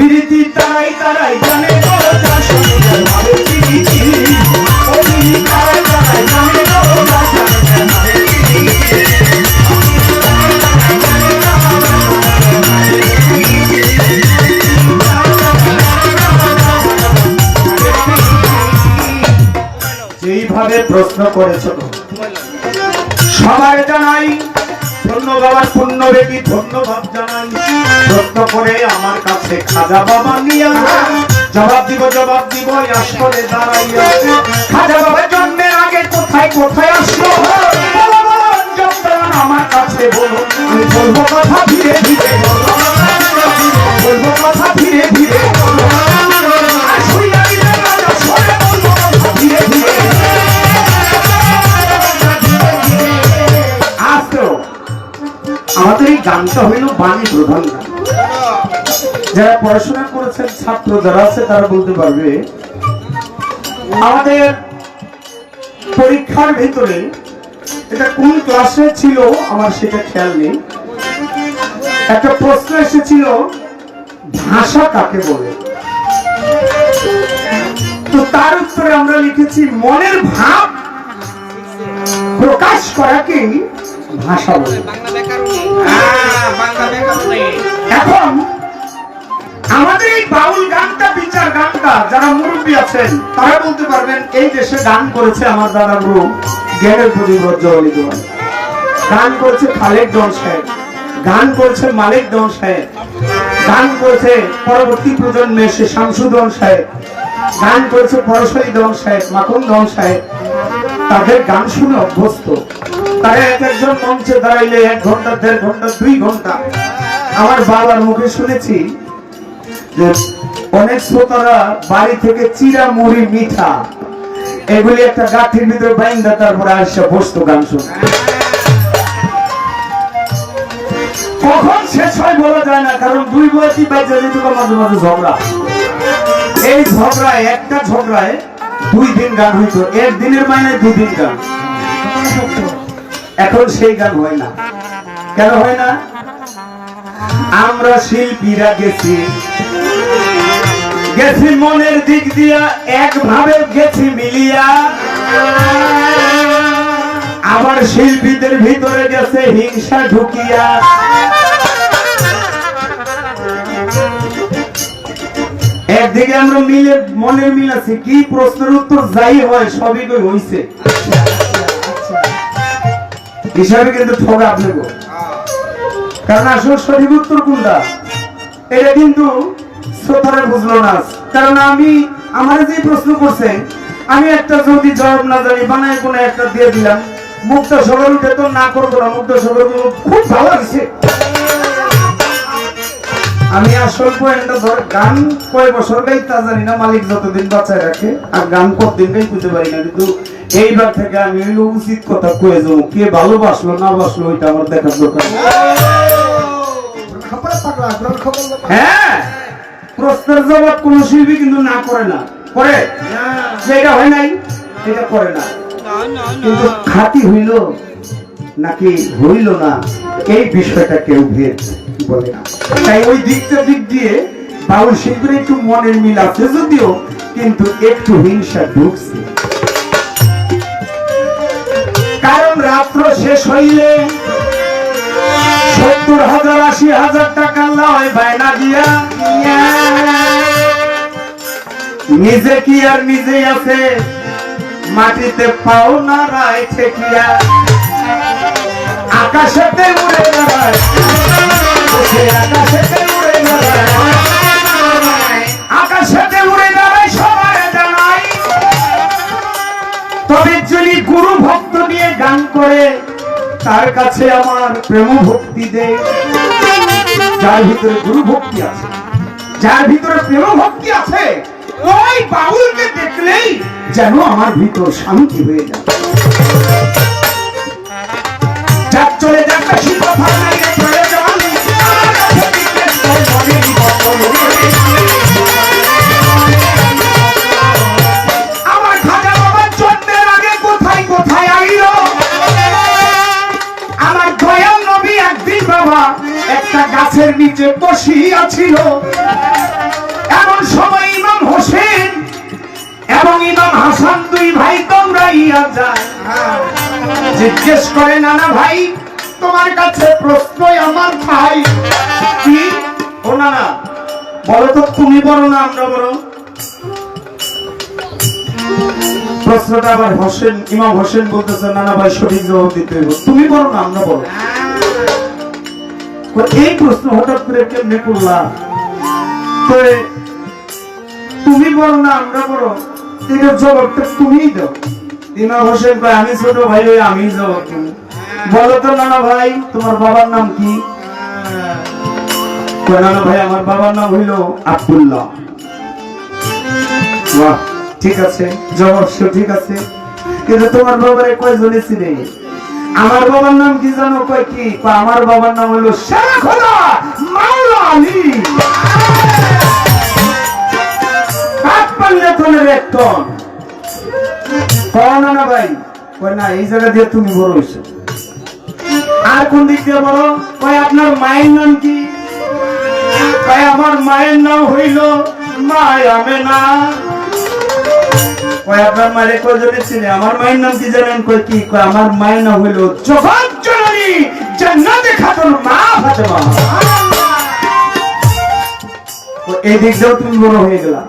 প্রীতি তারাই তারাই জানে গো যার সঙ্গে ভাবে প্রীতি ও প্রীতি তারাই তারাই জানে গো যার সঙ্গে ভাবে প্রীতি যেইভাবে প্রশ্ন করেছো সবাই জানাই ধন্যবাদ পূর্ণ বেদি ধন্যবাদ জানাই প্রশ্ন করে আমার কাছে খাজা বাবা নিয়ে জবাব দিব আসলে দাঁড়াইয়া খাজা বাবা জন্মের আগে কোথায় কোথায় আসলো আমার কাছে বলো আমি বলবো কথা ধীরে ধীরে বলবো কথা ধীরে ধীরে আমাদের এই গানটা হইল বাণী প্রধান গান। যারা পড়াশোনা করেছেন ছাত্র যারা আছে তারা বলতে পারবে আমাদের পরীক্ষার ভিতরে এটা কোন ক্লাসে ছিল আমার সেটা খেয়াল নেই একটা প্রশ্ন এসেছিল ভাষা কাকে বলে তো তার উত্তরে আমরা লিখেছি মনের ভাব প্রকাশ করাকেই ভাষা বলে। এখন আমাদের এই বাউল গানটা বিচার গানটা যারা মুরব্বী আছেন তারা বলতে পারবেন এই দেশে গান করেছে আমার দাদা গুরু জ্ঞানের প্রদীপ রজ্জলি দেওয়ান গান করেছে খালেক ডন সাহেব গান করেছে মালিক ডন সাহেব গান করেছে পরবর্তী প্রজন্মে এসে শামসুদ্দন সাহেব গান করেছে পরশালী ডন সাহেব মাখন ডন সাহেব তাদের গান শুনে অভ্যস্ত তারা এক একজন মঞ্চে দাঁড়াইলে 1 ঘন্টা 1.5 ঘন্টা 2 ঘন্টা আমার বাবার মুখে শুনেছি যে অনেক শ্রোতারা বাড়ি থেকে চিরা মুড়ি মিঠা এগুলি একটা গাঠির ভিতরে বাইন্দা তারপরে আসে বসতো গান শুনে কখন শেষ হয় বলা যায় না কারণ 2 বয়সী বাচ্চা যেটুকু মাঝে মাঝে ঝগড়া এই ঝগড়ায় একটা ঝগড়ায় 2 দিন গান হইতো একদিনের মাইনে 2 দিন গান এখন সেই গান হয় না কেন হয় না আমরা শিল্পীরা গেছি মনের দিক দিয়া একভাবে গেছি মিলিয়া আবার শিল্পীদের ভিতরে গেছে হিংসা ঢুকিয়া একদিকে আমরা মিলে মনের মিল আছি কি প্রশ্নের উত্তর যাই হয় সবই কই হইছে হিসাবে কিন্তু ঠকে আপনাকে কারণ আসলে সঠিক উত্তর কোনটা এটা কিন্তু শ্রোতারা বুঝলো না কারণ আমি আমার যে প্রশ্ন করছে আমি একটা যদি জবাব না জানি বানায় কোনো একটা দিয়ে দিলাম মুক্ত সবার উঠে তো না করবো না মুক্ত সবার খুব ভালো লাগছে আমি আসল পয়েন্টটা ধর গান কয় বছর গাই তা জানি না মালিক যতদিন বাঁচায় রাখে আর গান কতদিন গাই বুঝতে পারি না কিন্তু এইবার থেকে আমি হইলো উচিত কথা কয়ে যাবো কে ভালোবাসলো না বাসলো ওইটা আমার দেখার দরকার হ্যাঁ প্রশ্নের জবাব কোন শিল্পী কিন্তু না করে না করে এটা হয় নাই এটা করে না কিন্তু খাঁটি হইল নাকি হইল না এই বিষয়টা কেউ ভেদ বলে না তাই ওই দিক দিয়ে বাউল শিল্পীর একটু মনের মিল আছে যদিও কিন্তু একটু হিংসা ঢুকছে কারণ রাত্র শেষ হইলে 70,000 80,000 টাকা লয় বায়না দিয়া নিজে কি আর নিজেই আছে মাটিতে পাও না রায় ঠেকিয়া আকাশেতে উড়ে বেড়ায় আকাশেতে উড়ে বেড়ায় সবাই জানাই তবে যদি গুরু ভক্ত নিয়ে গান করে তার কাছে আমার প্রেম ভক্তি দে যার ভিতরে গুরু ভক্তি আছে যার ভিতরে প্রেম ভক্তি আছে ওই বাউলকে দেখলেই যেন আমার ভিতর শান্তি হয়ে যায় যাক চলে যাক বেশি কথা নাই প্রয়োজন আমার খাজা বাবার জন্মের আগে কোথায় কোথায় আইলো আমার দয়াল নবী একদিন বাবা একটা গাছের নিচে বসিয়া ছিল জিজ্ঞেস করে নানা ভাই তোমার কাছে প্রশ্ন আমার ভাই কি ও নানা বলো তো তুমি বলো না আমরা বলো প্রশ্নটা আবার হোসেন ইমাম হোসেন বলতেছে নানা ভাই সঠিক জবাব দিতে হবে তুমি বলো না আমরা বলো এই প্রশ্ন হঠাৎ করে কেমনে করলাম তো তুমি বলো না আমরা বলো এটার জবাবটা তুমিই দাও ইমাম হোসেন ভাই আমি ছোট ভাই ওই আমি জবাব দেবো বলো তো নানা ভাই তোমার বাবার নাম কি নানা ভাই আমার বাবার নাম হইল আব্দুল্লাহ বাহ ঠিক আছে জবাব ঠিক আছে কিন্তু তোমার বাবার কয়জনে ছিলেন আমার বাবার নাম কি জানো কয় কি আমার বাবার নাম হলো শেখুল্লাহ মাওলা আলী না ভাই না এই জায়গা দিয়ে তুমি বড় হইছো আর কোন দিক দিয়ে বড় কয় আপনার মায়ের নাম কি কয় আমার মায়ের নাম হইল মায়ামেনা কয় আপনার মায়ের কয়জনে ছিল আমার মায়ের নাম কি জানেন কয় কি কয় আমার মায়ের নাম হইল জগৎ জননী জান্নাতে খাতুন মা ফাতেমা এই দিক দিয়েও তুমি বড় হয়ে গেলা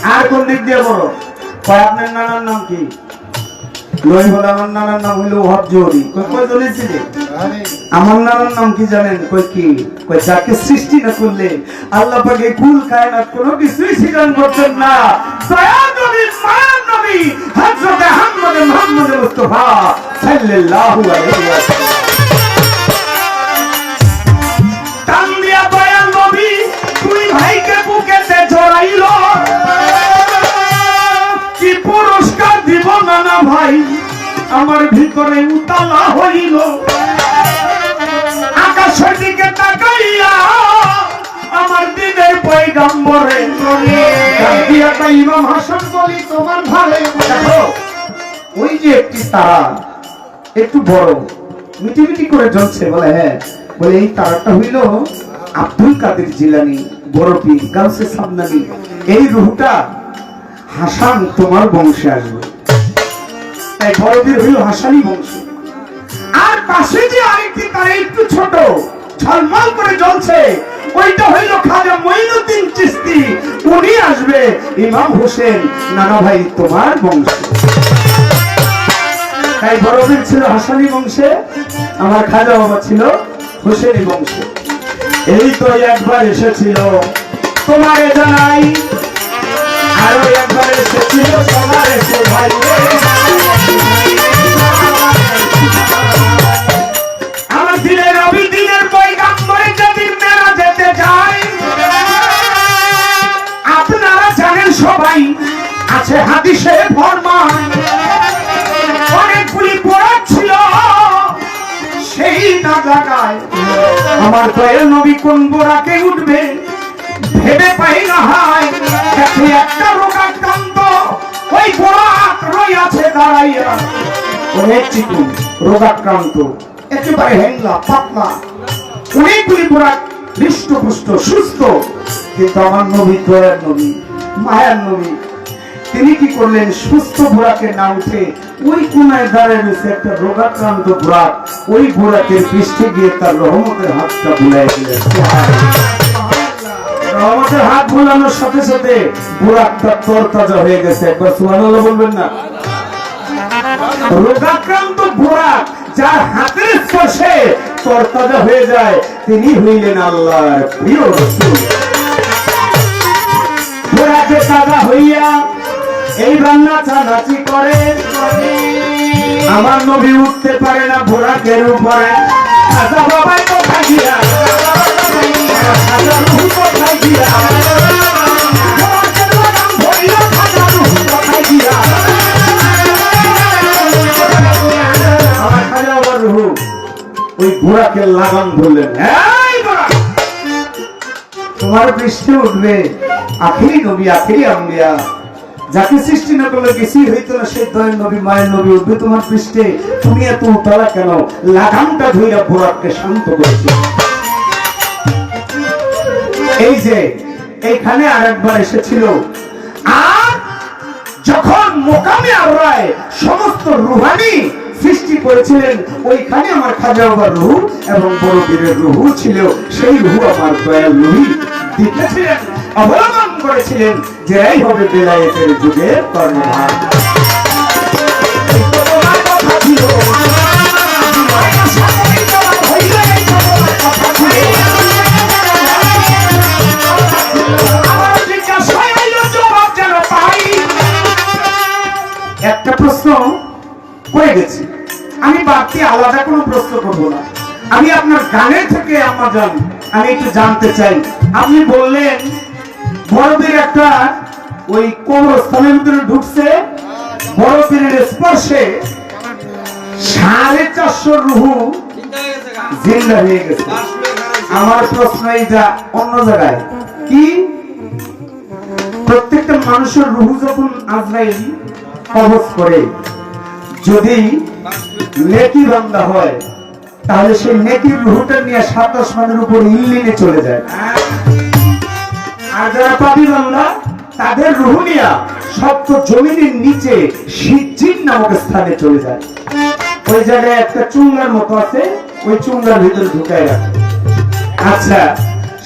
আর কোন দিক দিয়ে বড় কয় আপনার নানার নাম কি লই বলে আমার নানার নাম হইল ওহাব জোহরি কয় কয়জনে ছিল আমার নানার নাম কি জানেন কয় কি কয় যাকে সৃষ্টি না করলে আল্লাহ পাক এই কুল কায়নাত কোনো কিছুই স্বীকার করতেন না দয়া নবী মায়ার নবী হযরত মুহাম্মদ মুস্তাফা সাল্লাল্লাহু আলাইহি ওয়াসাল্লাম তানবিয়া দয়াল নবী দুই ভাইকে বুকেতে জড়াইলো কি পুরস্কার দিব নানা ভাই আমার ভিতরে উতালা হইল আকাশের দিকে তাকাইয়া আমার দিনের পয়গম্বরে দিয়া তাই ইমাম হাসান বলি তোমার ভালো দেখো ওই যে একটি তারা একটু বড় মিটি মিটি করে জ্বলছে বলে হ্যাঁ বলে এই তারাটা হইল আব্দুল কাদের জিলানী বড় পীর গাউসে সামনানি এই রূহটা হাসান তোমার বংশে আসবে তাই বড় পীর হইল হাসানি বংশ আর পাশে যে আরেকটি তারা একটু ছোট ঝলমল করে জ্বলছে ওইটা হইল খাজা মঈনুদ্দিন চিশতি উনি আসবে ইমাম হোসেন নানা ভাই তোমার বংশে তাই বড় পীর ছিল হাসানি বংশে আমার খাজা বাবা ছিল হোসেনি বংশে এই তো একবার এসেছিল তোমারে জানাই আরো একবার এসেছিল তোমার এসে ভাই আমার দিনের রবি দিনের পয়গম্বরে যদি মেরা যেতে যায় আপনারা জানেন সবাই আছে হাদিসে ফরমান অনেকগুলি পোড়াক ছিল সেই না জায়গায় আমার দয়াল নবী কোন বোরাকে উঠবে ভেবে পাই না হয় দেখি একটা রোগাক্রান্ত ওই বোরাক রইয়াছে দাঁড়াইয়া অনেক চিকুন রোগাক্রান্ত একেবারে হ্যাংলা পাতলা অনেকগুলি বোরাক হৃষ্টপুষ্ট সুস্থ কিন্তু আমার নবী দয়ার নবী মায়ার নবী তিনি কি করলেন সুস্থ বোরাকে না উঠে ওই কোনায় দাঁড়িয়ে রয়েছে একটা রোগাক্রান্ত বোরাক ওই বোরাকের পৃষ্ঠে গিয়ে তার রহমতের হাতটা বুলাই দিলেন রহমতের হাত বুলানোর সাথে সাথে বোরাকটা তরতাজা হয়ে গেছে একবার সুবহানাল্লাহ বলবেন না রোগাক্রান্ত বোরাক যার হাতের স্পর্শে তরতাজা হয়ে যায় তিনি হইলেন আল্লাহর প্রিয় রাসূল বোরাকে তাজা হইয়া এই রান্না চানাচি করে আমার নবী উঠতে পারে না বোরাকের উপরে খাজা বাবাই কোথায় গিয়া খাজা রুহু কোথায় গিয়া বোরাকের লাগাম ধরিল খাজা রুহু কোথায় গিয়া আমার খাজা বাবার রুহু ওই বোরাকের লাগাম ধরলেন এই বোরাক তোমার পৃষ্ঠে উঠবে আখিরি নবী আখিরি আম্বিয়া যাকে সৃষ্টি না করলে কিছুই হইতো না সেই দয়াল নবী মায়ের নবী উঠবে তোমার পৃষ্ঠে তুমি এত উতলা কেন লাগামটা ধইরা বোরাককে শান্ত করেছে এই যে এইখানে আরেকবার এসেছিল আর যখন মোকামে আওরায় সমস্ত রুহানি সৃষ্টি করেছিলেন ওইখানে আমার খাজা বাবার রুহু এবং বড় পীরের রুহু ছিল। সেই রুহু আমার দয়াল নবী দিতেছিলেন, অবলম্বন করেছিলেন যে এই হবে বেলায়েতের যুগের কর্ণধার। একটা প্রশ্ন হয়ে গেছে, আমি বাড়তি আলাদা কোনো প্রশ্ন করবো না। আমি আপনার গানের থেকে আমার জান আমি একটু জানতে চাই। আপনি বললেন বড়দের একটা ওই কবরস্থানের ভিতরে ঢুকছে, বড় পীরের স্পর্শে 450 রুহু জিন্দা হয়ে গেছে। আমার প্রশ্ন এইটা অন্য জায়গায় কি, প্রত্যেকটা মানুষের রুহু যখন আজরাইল কবজ করে, যদি নেকি বান্দা হয় তাহলে সেই নেকির রুহুটা নিয়ে 7 আসমানের উপর ইল্লিনে চলে যায়, আর যারা পাপী বান্দা তাদের রুহু নিয়ে সপ্ত জমিনের নিচে সিজ্জিন নামক স্থানে চলে যায়। ওই জায়গায় একটা চুঙ্গার মতো আছে, ওই চুঙ্গার ভিতরে ঢুকায় রাখে। আচ্ছা,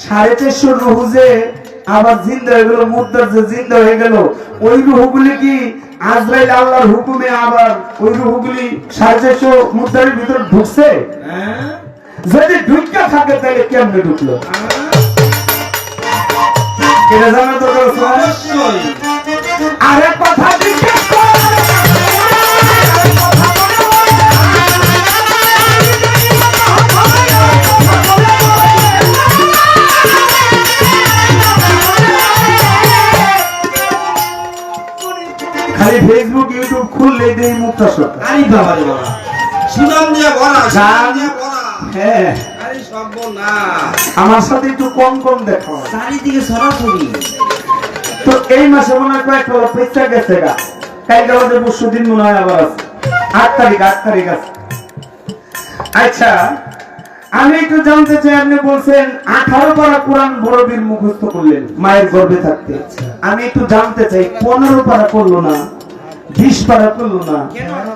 450 রুহু যে আবার জিন্দা হয়ে গেল, মুদ্দার যে জিন্দা হয়ে গেল, ওই রুহুগুলি কি আজরাইল আল্লাহর হুকুমে আবার ওই রুহুগুলি 450 মুদ্দারের ভিতর ঢুকছে? যদি ঢুকা থাকে তাহলে কেমনে ঢুকলো? এটা জানা তো অবশ্যই। আরে কথা জিজ্ঞেস কর, খালি ফেসবুক ইউটিউব খুললে দেই মুক্তা সত্য। আরে বাবা রে বাবা, সুনাম দিয়ে ভরা, সুনাম দিয়ে ভরা। হ্যাঁ, আরে সর্বনা, আমার সাথে একটু কম কম দেখো, চারিদিকে সরাসরি। তো এই মাসে মনে হয় কয়েকটা পয়সা গেছে গা, কালকে আমাদের পরশুদিন মনে হয় আবার আছে, 8 তারিখ আছে। আচ্ছা, আমি একটু জানতে চাই, আপনি বলছেন 18 পারা কোরআন বড় বীর মুখস্থ করলেন মায়ের গর্ভে থাকতে। আমি একটু জানতে চাই 15 পারা করলো না, 20 পারা করলো না,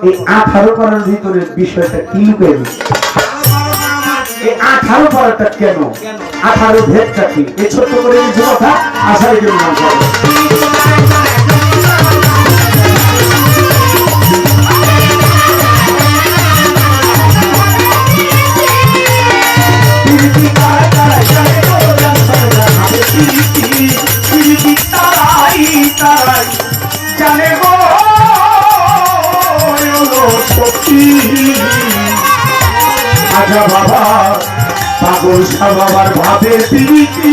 এই 18 পারার ভিতরে বিষয়টা কি লুকিয়ে দিচ্ছে? এই 18 পারাটা কেন, 18 ভেদটা কি? এই ছোট্ট করে কিছু কথা আশার জন্য জানে গো সত্যি। আজা বাবা পাগল সা বাবার ভাবে প্রীতি,